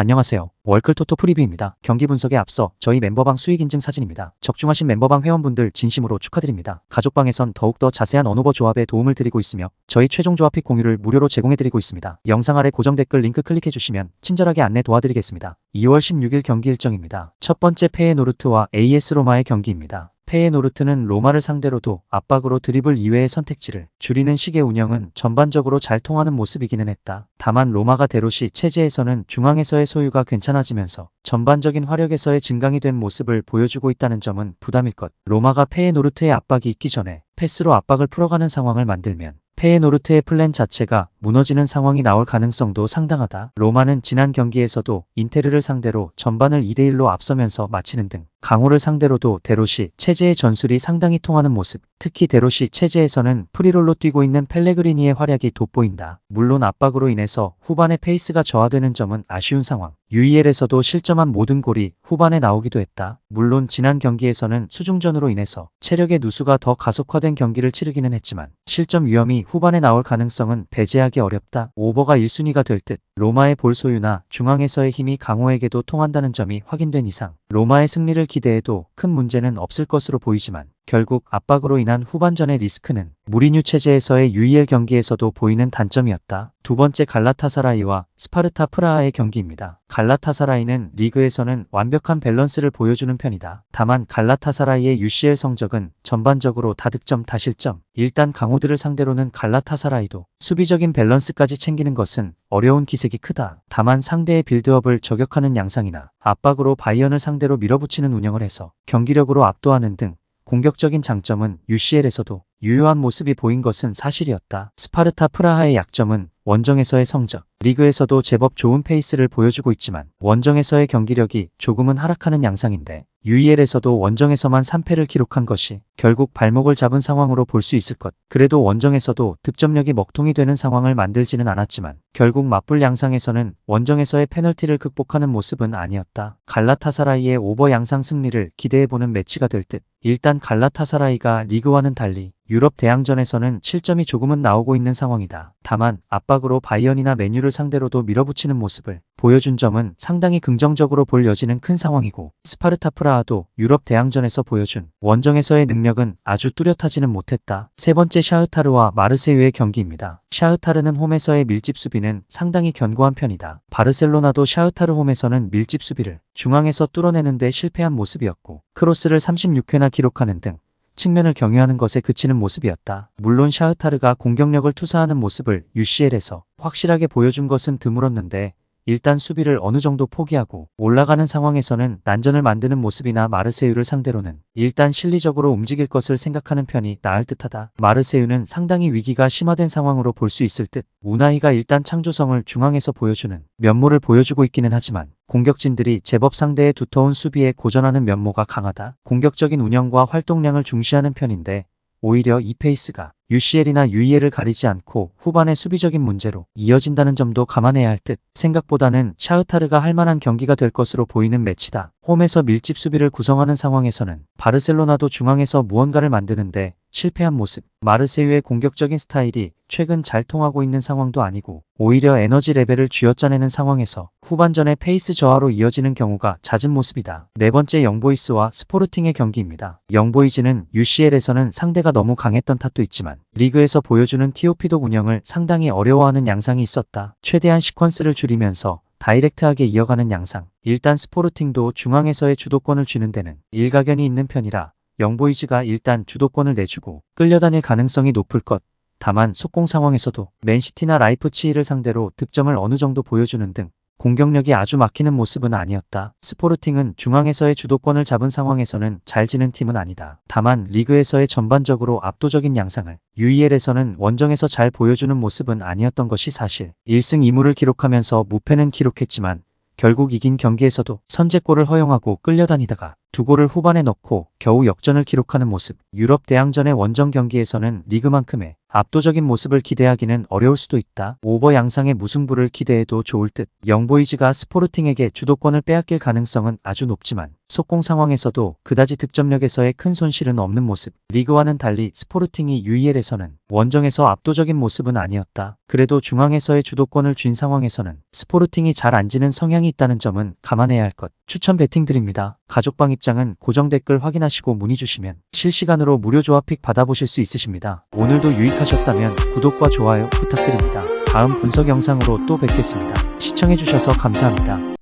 안녕하세요. 월클토토 프리뷰입니다. 경기 분석에 앞서 저희 멤버방 수익 인증 사진입니다. 적중하신 멤버방 회원분들 진심으로 축하드립니다. 가족방에선 더욱더 자세한 언오버 조합에 도움을 드리고 있으며 저희 최종 조합 픽 공유를 무료로 제공해드리고 있습니다. 영상 아래 고정 댓글 링크 클릭해주시면 친절하게 안내 도와드리겠습니다. 2월 16일 경기 일정입니다. 첫 번째 페에노르트와 AS 로마의 경기입니다. 페에노르트는 로마를 상대로도 압박으로 드리블 이외의 선택지를 줄이는 식의 운영은 전반적으로 잘 통하는 모습이기는 했다. 다만 로마가 데로시 체제에서는 중앙에서의 소유가 괜찮아지면서 전반적인 화력에서의 증강이 된 모습을 보여주고 있다는 점은 부담일 것. 로마가 페에노르트의 압박이 있기 전에 패스로 압박을 풀어가는 상황을 만들면 페에노르트의 플랜 자체가 무너지는 상황이 나올 가능성도 상당하다. 로마는 지난 경기에서도 인테르를 상대로 전반을 2대1로 앞서면서 마치는 등 강호를 상대로도 데로시 체제의 전술이 상당히 통하는 모습, 특히 데로시 체제에서는 프리롤로 뛰고 있는 펠레그리니의 활약이 돋보인다. 물론 압박으로 인해서 후반의 페이스가 저하되는 점은 아쉬운 상황. UEL에서도 실점한 모든 골이 후반에 나오기도 했다. 물론 지난 경기에서는 수중전으로 인해서 체력의 누수가 더 가속화된 경기를 치르기는 했지만 실점 위험이 후반에 나올 가능성은 배제하기 어렵다. 오버가 1순위가 될 듯 로마의 볼 소유나 중앙에서의 힘이 강호에게도 통한다는 점이 확인된 이상 로마의 승리를 기대해도 큰 문제는 없을 것으로 보이지만 결국 압박으로 인한 후반전의 리스크는 무리뉴 체제에서의 UEL 경기에서도 보이는 단점이었다. 두 번째 갈라타사라이와 스파르타 프라하의 경기입니다. 갈라타사라이는 리그에서는 완벽한 밸런스를 보여주는 편이다. 다만 갈라타사라이의 UCL 성적은 전반적으로 다득점 다실점. 일단 강호들을 상대로는 갈라타사라이도 수비적인 밸런스까지 챙기는 것은 어려운 기색이 크다. 다만 상대의 빌드업을 저격하는 양상이나 압박으로 바이언을 상대로 밀어붙이는 운영을 해서 경기력으로 압도하는 등 공격적인 장점은 UCL에서도 유효한 모습이 보인 것은 사실이었다. 스파르타 프라하의 약점은 원정에서의 성적. 리그에서도 제법 좋은 페이스를 보여주고 있지만 원정에서의 경기력이 조금은 하락하는 양상인데 UEL에서도 원정에서만 3패를 기록한 것이 결국 발목을 잡은 상황으로 볼 수 있을 것. 그래도 원정에서도 득점력이 먹통이 되는 상황을 만들지는 않았지만 결국 맞불 양상에서는 원정에서의 페널티를 극복하는 모습은 아니었다. 갈라타사라이의 오버 양상 승리를 기대해보는 매치가 될 듯. 일단 갈라타사라이가 리그와는 달리 유럽 대항전에서는 실점이 조금은 나오고 있는 상황이다. 다만 압박으로 바이언이나 메뉴를 상대로도 밀어붙이는 모습을 보여준 점은 상당히 긍정적으로 볼 여지는 큰 상황이고 스파르타 프라하도 유럽 대항전에서 보여준 원정에서의 능력은 아주 뚜렷하지는 못했다. 세 번째 샤흐타르와 마르세유의 경기입니다. 샤흐타르는 홈에서의 밀집 수비는 상당히 견고한 편이다. 바르셀로나도 샤흐타르 홈에서는 밀집 수비를 중앙에서 뚫어내는데 실패한 모습이었고 크로스를 36회나 기록하는 등 측면을 경유하는 것에 그치는 모습이었다. 물론 샤흐타르가 공격력을 투사하는 모습을 UCL에서 확실하게 보여준 것은 드물었는데 일단 수비를 어느 정도 포기하고 올라가는 상황에서는 난전을 만드는 모습이나 마르세유를 상대로는 일단 실리적으로 움직일 것을 생각하는 편이 나을 듯하다. 마르세유는 상당히 위기가 심화된 상황으로 볼 수 있을 듯. 우나이가 일단 창조성을 중앙에서 보여주는 면모를 보여주고 있기는 하지만 공격진들이 제법 상대의 두터운 수비에 고전하는 면모가 강하다. 공격적인 운영과 활동량을 중시하는 편인데 오히려 이 페이스가 UCL이나 UEL을 가리지 않고 후반의 수비적인 문제로 이어진다는 점도 감안해야 할 듯. 생각보다는 샤흐타르가 할만한 경기가 될 것으로 보이는 매치다. 홈에서 밀집 수비를 구성하는 상황에서는 바르셀로나도 중앙에서 무언가를 만드는데 실패한 모습. 마르세유의 공격적인 스타일이 최근 잘 통하고 있는 상황도 아니고 오히려 에너지 레벨을 쥐어짜내는 상황에서 후반전의 페이스 저하로 이어지는 경우가 잦은 모습이다. 네 번째 영보이스와 스포르팅의 경기입니다. 영보이즈는 UCL에서는 상대가 너무 강했던 탓도 있지만 리그에서 보여주는 티오피독 운영을 상당히 어려워하는 양상이 있었다. 최대한 시퀀스를 줄이면서 다이렉트하게 이어가는 양상. 일단 스포르팅도 중앙에서의 주도권을 쥐는 데는 일가견이 있는 편이라 영보이즈가 일단 주도권을 내주고 끌려다닐 가능성이 높을 것. 다만 속공 상황에서도 맨시티나 라이프치히를 상대로 득점을 어느 정도 보여주는 등 공격력이 아주 막히는 모습은 아니었다. 스포르팅은 중앙에서의 주도권을 잡은 상황에서는 잘 지는 팀은 아니다. 다만 리그에서의 전반적으로 압도적인 양상을 UEL에서는 원정에서 잘 보여주는 모습은 아니었던 것이 사실. 1승 2무를 기록하면서 무패는 기록했지만 결국 이긴 경기에서도 선제골을 허용하고 끌려다니다가 두 골을 후반에 넣고 겨우 역전을 기록하는 모습. 유럽 대항전의 원정 경기에서는 리그만큼의 압도적인 모습을 기대하기는 어려울 수도 있다. 오버 양상의 무승부를 기대해도 좋을 듯. 영보이즈가 스포르팅에게 주도권을 빼앗길 가능성은 아주 높지만 속공 상황에서도 그다지 득점력에서의 큰 손실은 없는 모습. 리그와는 달리 스포르팅이 UEL에서는 원정에서 압도적인 모습은 아니었다. 그래도 중앙에서의 주도권을 쥔 상황에서는 스포르팅이 잘 안 지는 성향이 있다는 점은 감안해야 할 것. 추천 배팅 드립니다. 가족방 입장은 고정 댓글 확인하시고 문의 주시면 실시간으로 무료 조합픽 받아보실 수 있으십니다. 오늘도 유익하셨다면 구독과 좋아요 부탁드립니다. 다음 분석 영상으로 또 뵙겠습니다. 시청해주셔서 감사합니다.